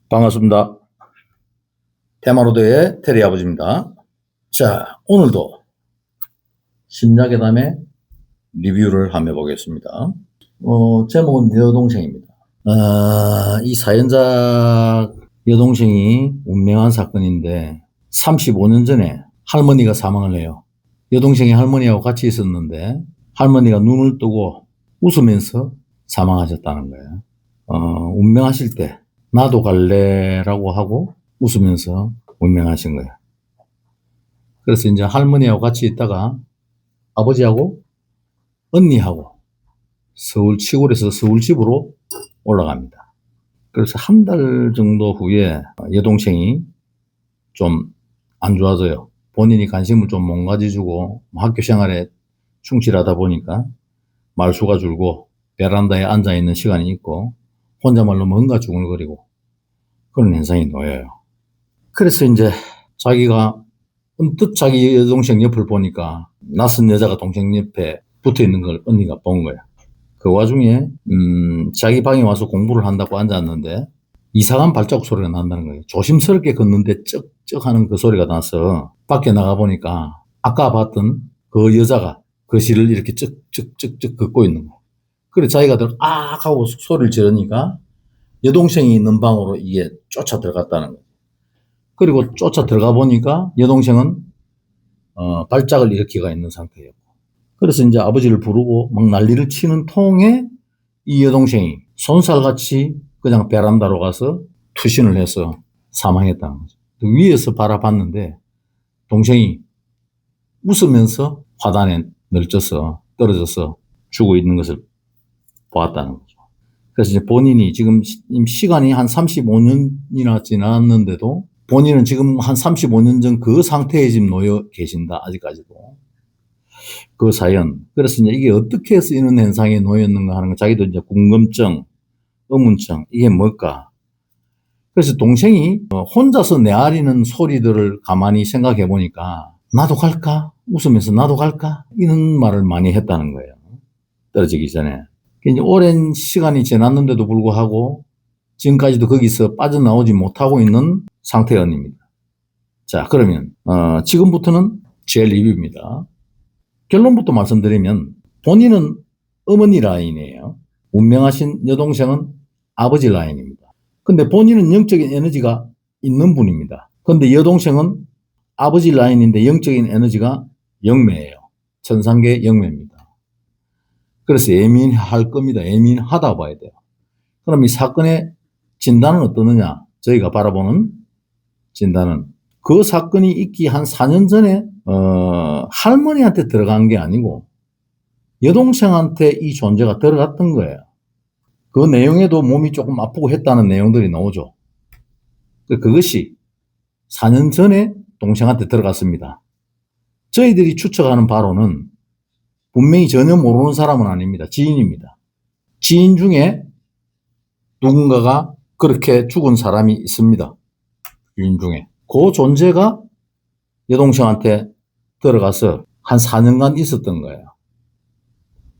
반갑습니다. 테마로드의 테리 아버지입니다. 자, 오늘도 심야괴담의 리뷰를 한번 해보겠습니다. 제목은 여동생입니다. 이 사연자 여동생이 운명한 사건인데 35년 전에 할머니가 사망을 해요. 여동생이 할머니하고 같이 있었는데 할머니가 눈을 뜨고 웃으면서 사망하셨다는 거예요. 운명하실 때 나도 갈래라고 하고 웃으면서 운명하신 거예요. 그래서 이제 할머니하고 같이 있다가 아버지하고 언니하고 시골에서 서울집으로 올라갑니다. 그래서 한 달 정도 후에 여동생이 좀 안 좋아져요. 본인이 관심을 좀 못 가져주고 학교 생활에 충실하다 보니까 말수가 줄고 베란다에 앉아있는 시간이 있고 혼자말로 뭔가 중얼거리고 그런 현상이 놓여요. 그래서 이제 자기가 언뜻 자기 여동생 옆을 보니까 낯선 여자가 동생 옆에 붙어 있는 걸 언니가 본 거야. 그 와중에 자기 방에 와서 공부를 한다고 앉았는데 이상한 발자국 소리가 난다는 거예요. 조심스럽게 걷는데 쩍쩍 하는 그 소리가 나서 밖에 나가보니까 아까 봤던 그 여자가 거실을 이렇게 쩍쩍쩍쩍 걷고 있는 거예요. 그래 자기가 악 하고 소리를 지르니까 여동생이 있는 방으로 이게 쫓아 들어갔다는 거예요. 그리고 쫓아 들어가 보니까 여동생은 발작을 일으키고 있는 상태였고, 그래서 이제 아버지를 부르고 막 난리를 치는 통에 이 여동생이 손살같이 그냥 베란다로 가서 투신을 해서 사망했다는 거죠. 위에서 바라봤는데 동생이 웃으면서 화단에 널쪄서 떨어져서 죽어 있는 것을 보았다는 거죠. 그래서 이제 본인이 지금 시간이 한 35년이나 지났는데도 본인은 지금 한 35년 전 그 상태에 지금 놓여 계신다, 아직까지도. 그 사연. 그래서 이제 이게 어떻게 해서 이런 현상에 놓였는가 하는 거, 자기도 이제 궁금증, 의문증, 이게 뭘까? 그래서 동생이 혼자서 내아리는 소리들을 가만히 생각해 보니까 나도 갈까? 웃으면서 나도 갈까? 이런 말을 많이 했다는 거예요. 떨어지기 전에. 이제 오랜 시간이 지났는데도 불구하고 지금까지도 거기서 빠져나오지 못하고 있는 상태의 언니입니다. 자, 그러면 지금부터는 제 리뷰입니다. 결론부터 말씀드리면 본인은 어머니 라인이에요. 운명하신 여동생은 아버지 라인입니다. 근데 본인은 영적인 에너지가 있는 분입니다. 근데 여동생은 아버지 라인인데 영적인 에너지가 영매예요. 천상계 영매입니다. 그래서 예민할 겁니다. 예민하다 봐야 돼요. 그럼 이 사건의 진단은 어떠느냐? 저희가 바라보는 진단은 그 사건이 있기 한 4년 전에 할머니한테 들어간 게 아니고 여동생한테 이 존재가 들어갔던 거예요. 그 내용에도 몸이 조금 아프고 했다는 내용들이 나오죠. 그것이 4년 전에 동생한테 들어갔습니다. 저희들이 추측하는 바로는 분명히 전혀 모르는 사람은 아닙니다. 지인입니다. 지인 중에 누군가가 그렇게 죽은 사람이 있습니다. 지인 중에. 그 존재가 여동생한테 들어가서 한 4년간 있었던 거예요.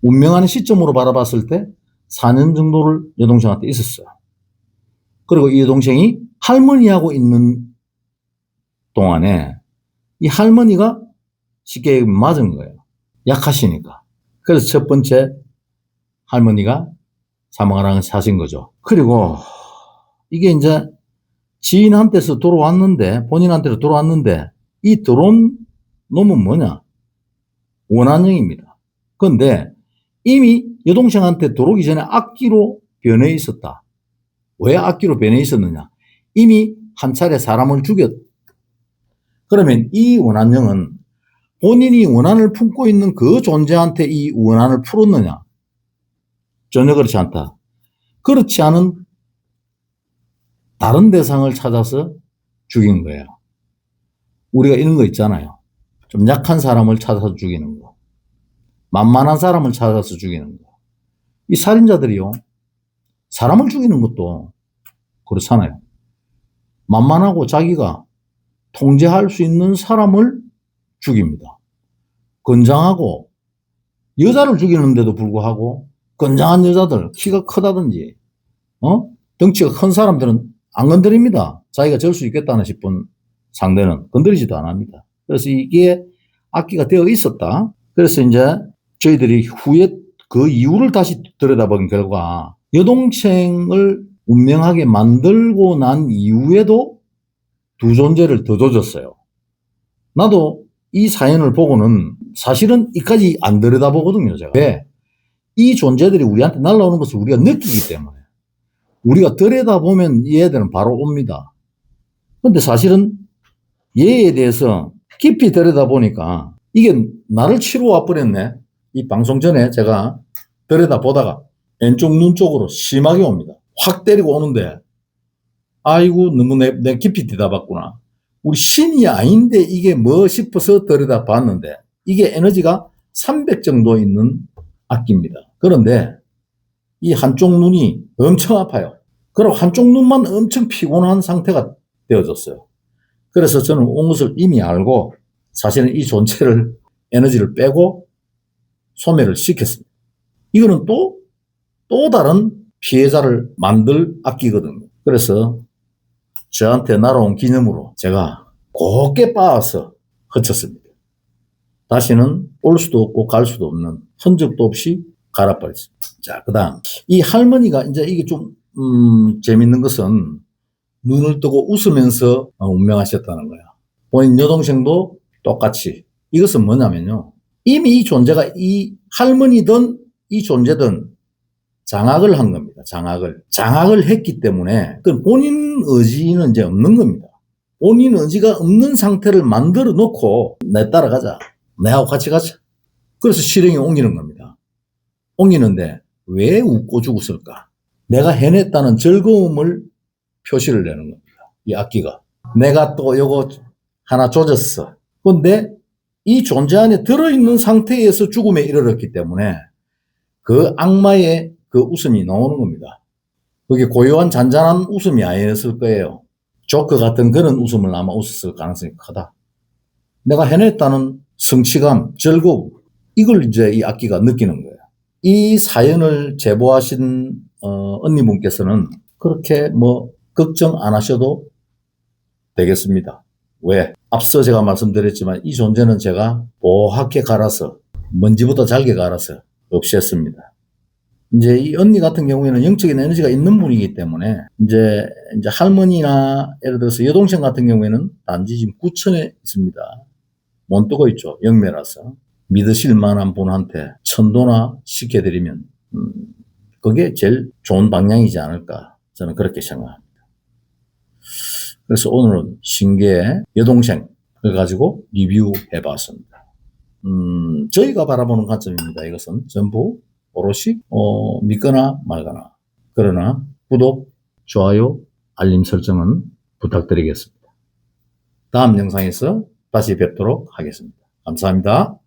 운명하는 시점으로 바라봤을 때 4년 정도를 여동생한테 있었어요. 그리고 이 여동생이 할머니하고 있는 동안에 이 할머니가 쉽게 맞은 거예요. 약하시니까. 그래서 첫 번째 할머니가 사망을 하신 거죠. 그리고 이게 이제 지인한테서 들어왔는데, 본인한테로 들어왔는데, 이 들어온 놈은 뭐냐? 원한형입니다. 그런데 이미 여동생한테 들어오기 전에 악기로 변해 있었다. 왜 악기로 변해 있었느냐? 이미 한 차례 사람을 죽였. 그러면 이 원한형은 본인이 원한을 품고 있는 그 존재한테 이 원한을 풀었느냐? 전혀 그렇지 않다. 그렇지 않은 다른 대상을 찾아서 죽인 거예요. 우리가 이런 거 있잖아요. 좀 약한 사람을 찾아서 죽이는 거. 만만한 사람을 찾아서 죽이는 거. 이 살인자들이요. 사람을 죽이는 것도 그렇잖아요. 만만하고 자기가 통제할 수 있는 사람을 죽입니다. 건장하고 여자를 죽이는데도 불구하고 건장한 여자들, 키가 크다든지 덩치가 큰 사람들은 안 건드립니다. 자기가 절 수 있겠다는 싶은 상대는 건드리지도 안 합니다. 그래서 이게 악기가 되어 있었다. 그래서 이제 저희들이 후에 그 이유를 다시 들여다본 결과 여동생을 운명하게 만들고 난 이후에도 두 존재를 더 조졌어요. 나도 이 사연을 보고는 사실은 이까지 안 들여다보거든요, 제가. 왜? 이 존재들이 우리한테 날아오는 것을 우리가 느끼기 때문에. 우리가 들여다보면 얘들은 바로 옵니다. 근데 사실은 얘에 대해서 깊이 들여다보니까 이게 나를 치러 와버렸네. 이 방송 전에 제가 들여다보다가 왼쪽 눈 쪽으로 심하게 옵니다. 확 때리고 오는데 아이고 너무 내 깊이 들여다봤구나. 우리 신이 아닌데 이게 뭐 싶어서 들여다봤는데 이게 에너지가 300 정도 있는 악기입니다. 그런데 이 한쪽 눈이 엄청 아파요. 그리고 한쪽 눈만 엄청 피곤한 상태가 되어졌어요. 그래서 저는 온 것을 이미 알고 사실은 이 존재를 에너지를 빼고 소멸을 시켰습니다. 이거는 또 다른 피해자를 만들 악기거든요. 그래서 저한테 날아온 기념으로 제가 곱게 빻아서 허쳤습니다. 다시는 올 수도 없고 갈 수도 없는 흔적도 없이 갈아버렸습니다. 자, 그 다음. 이 할머니가 이제 이게 좀, 재밌는 것은 눈을 뜨고 웃으면서 운명하셨다는 거야. 본인 여동생도 똑같이. 이것은 뭐냐면요. 이미 이 존재가 이 할머니든 이 존재든 장악을 한 겁니다. 장악을 했기 때문에 그 본인 의지는 이제 없는 겁니다. 본인 의지가 없는 상태를 만들어 놓고 내 따라가자. 내하고 같이 가자. 그래서 실행에 옮기는 겁니다. 옮기는데 왜 웃고 죽었을까? 내가 해냈다는 즐거움을 표시를 내는 겁니다. 이 악기가. 내가 또 요거 하나 조졌어. 근데 이 존재 안에 들어있는 상태에서 죽음에 이르렀기 때문에 그 악마의 그 웃음이 나오는 겁니다. 그게 고요한 잔잔한 웃음이 아니었을 거예요. 조커 같은 그런 웃음을 아마 웃었을 가능성이 크다. 내가 해냈다는 성취감, 즐거움, 이걸 이제 이 악기가 느끼는 거예요. 이 사연을 제보하신 언니분께서는 그렇게 뭐 걱정 안 하셔도 되겠습니다. 왜? 앞서 제가 말씀드렸지만 이 존재는 제가 보하게 갈아서 먼지보다 잘게 갈아서 없앴습니다. 이제 이 언니 같은 경우에는 영적인 에너지가 있는 분이기 때문에 이제 할머니나 예를 들어서 여동생 같은 경우에는 단지 지금 구천에 있습니다. 못 뜨고 있죠. 영매라서. 믿으실 만한 분한테 천도나 시켜드리면 그게 제일 좋은 방향이지 않을까 저는 그렇게 생각합니다. 그래서 오늘은 신기의 여동생을 가지고 리뷰해봤습니다. 저희가 바라보는 관점입니다. 이것은 전부 오롯이 믿거나 말거나. 그러나 구독, 좋아요, 알림 설정은 부탁드리겠습니다. 다음 영상에서 다시 뵙도록 하겠습니다. 감사합니다.